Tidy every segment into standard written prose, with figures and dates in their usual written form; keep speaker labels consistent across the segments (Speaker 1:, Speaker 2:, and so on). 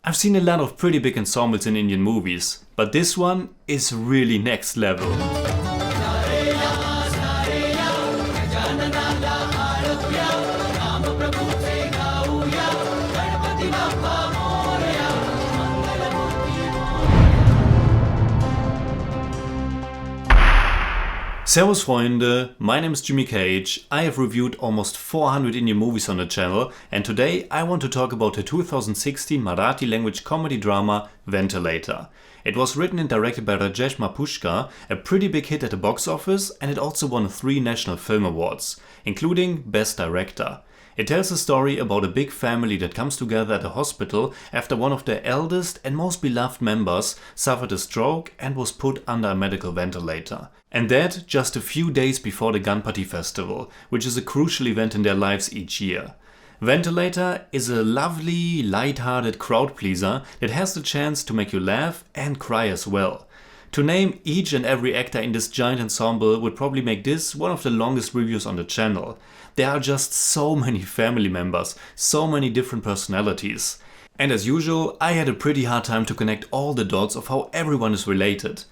Speaker 1: I've seen a lot of pretty big ensembles in Indian movies, but this one is really next level. Servus Freunde, my name is Jimmy Cage. I have reviewed almost 400 Indian movies on the channel, and today I want to talk about the 2016 Marathi language comedy drama Ventilator. It was written and directed by Rajesh Mapuskar, a pretty big hit at the box office, and it also won 3 National Film Awards, including Best Director. It tells a story about a big family that comes together at a hospital after one of their eldest and most beloved members suffered a stroke and was put under a medical ventilator. And that just a few days before the Ganpati festival, which is a crucial event in their lives each year. Ventilator is a lovely, light-hearted crowd pleaser that has the chance to make you laugh and cry as well. To name each and every actor in this giant ensemble would probably make this one of the longest reviews on the channel. There are just so many family members, so many different personalities. And as usual, I had a pretty hard time to connect all the dots of how everyone is related.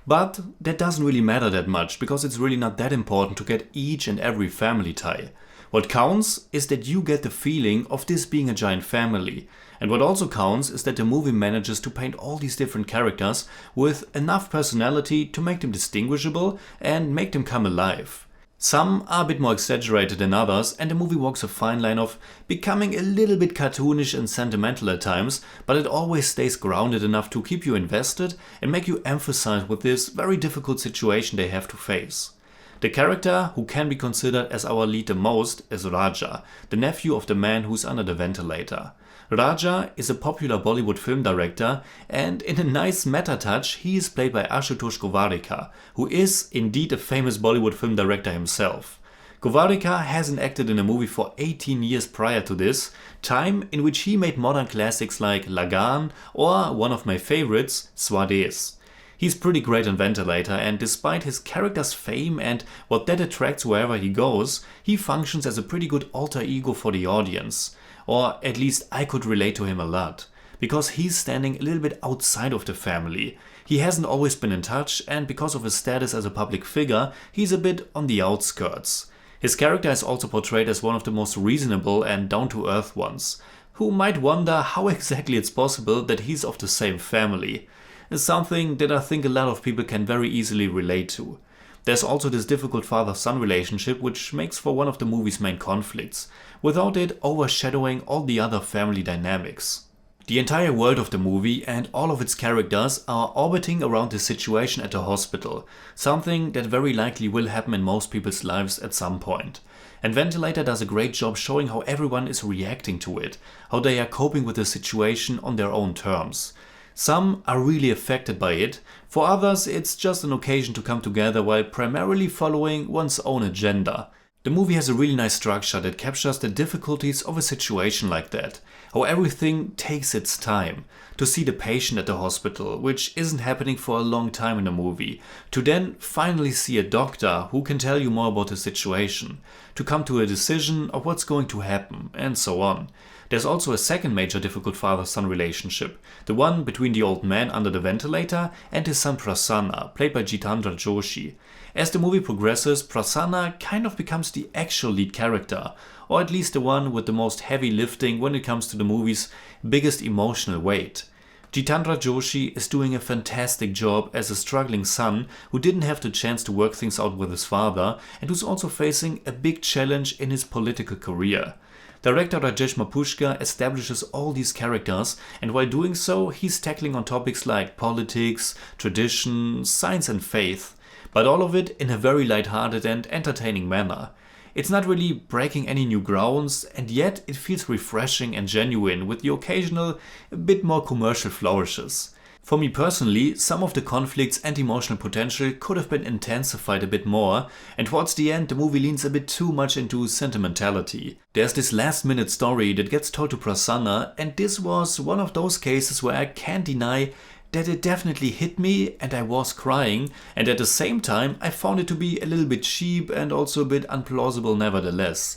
Speaker 1: But that doesn't really matter that much, because it's really not that important to get each and every family tie. What counts is that you get the feeling of this being a giant family. And what also counts is that the movie manages to paint all these different characters with enough personality to make them distinguishable and make them come alive. Some are a bit more exaggerated than others, and the movie walks a fine line of becoming a little bit cartoonish and sentimental at times, but it always stays grounded enough to keep you invested and make you emphasize with this very difficult situation they have to face. The character who can be considered as our lead the most is Raja, the nephew of the man who's under the ventilator. Raja is a popular Bollywood film director, and in a nice meta touch he is played by Ashutosh Gowariker, who is indeed a famous Bollywood film director himself. Gowariker hasn't acted in a movie for 18 years prior to this, time in which he made modern classics like Lagan or one of my favorites, Swades. He's pretty great on Ventilator, and despite his character's fame and what that attracts wherever he goes, he functions as a pretty good alter ego for the audience. Or at least I could relate to him a lot, because he's standing a little bit outside of the family. He hasn't always been in touch, and because of his status as a public figure, he's a bit on the outskirts. His character is also portrayed as one of the most reasonable and down-to-earth ones, who might wonder how exactly it's possible that he's of the same family. It's something that I think a lot of people can very easily relate to. There's also this difficult father-son relationship, which makes for one of the movie's main conflicts, without it overshadowing all the other family dynamics. The entire world of the movie and all of its characters are orbiting around this situation at the hospital, something that very likely will happen in most people's lives at some point. And Ventilator does a great job showing how everyone is reacting to it, how they are coping with the situation on their own terms. Some are really affected by it, for others it's just an occasion to come together while primarily following one's own agenda. The movie has a really nice structure that captures the difficulties of a situation like that, how everything takes its time. To see the patient at the hospital, which isn't happening for a long time in the movie, to then finally see a doctor who can tell you more about the situation, to come to a decision of what's going to happen, and so on. There's also a second major difficult father-son relationship, the one between the old man under the ventilator and his son Prasanna, played by Jitendra Joshi. As the movie progresses, Prasanna kind of becomes the actual lead character, or at least the one with the most heavy lifting when it comes to the movie's biggest emotional weight. Jitendra Joshi is doing a fantastic job as a struggling son who didn't have the chance to work things out with his father and who's also facing a big challenge in his political career. Director Rajesh Mapuskar establishes all these characters, and while doing so, he's tackling on topics like politics, tradition, science and faith, but all of it in a very light-hearted and entertaining manner. It's not really breaking any new grounds, and yet it feels refreshing and genuine with the occasional, a bit more commercial flourishes. For me personally, some of the conflicts and emotional potential could have been intensified a bit more, and towards the end the movie leans a bit too much into sentimentality. There's this last minute story that gets told to Prasanna, and this was one of those cases where I can't deny that it definitely hit me and I was crying, and at the same time I found it to be a little bit cheap and also a bit unplausible nevertheless.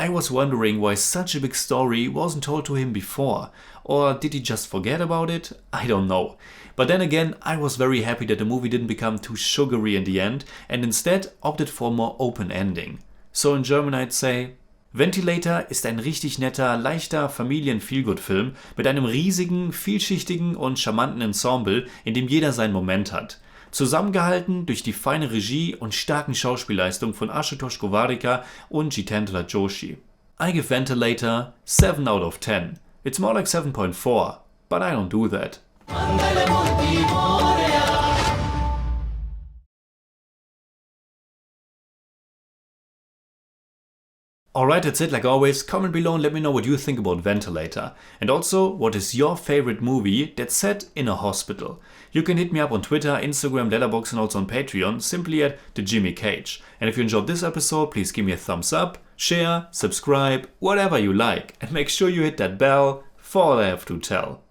Speaker 1: I was wondering why such a big story wasn't told to him before. Or did he just forget about it? I don't know. But then again, I was very happy that the movie didn't become too sugary in the end and instead opted for a more open ending. So in German I'd say: Ventilator ist ein richtig netter, leichter Familien Feel-Good Film mit einem riesigen, vielschichtigen und charmanten Ensemble, in dem jeder seinen Moment hat. Zusammengehalten durch die feine Regie und starken Schauspielleistungen von Ashutosh Gowariker und Jitendra Joshi. I give Ventilator 7 out of 10. It's more like 7.4, but I don't do that. Alright, that's it. Like always, comment below and let me know what you think about Ventilator. And also, what is your favorite movie that's set in a hospital? You can hit me up on Twitter, Instagram, Letterboxd and also on Patreon, simply at TheJimmyCage. And if you enjoyed this episode, please give me a thumbs up, share, subscribe, whatever you like. And make sure you hit that bell for all I have to tell.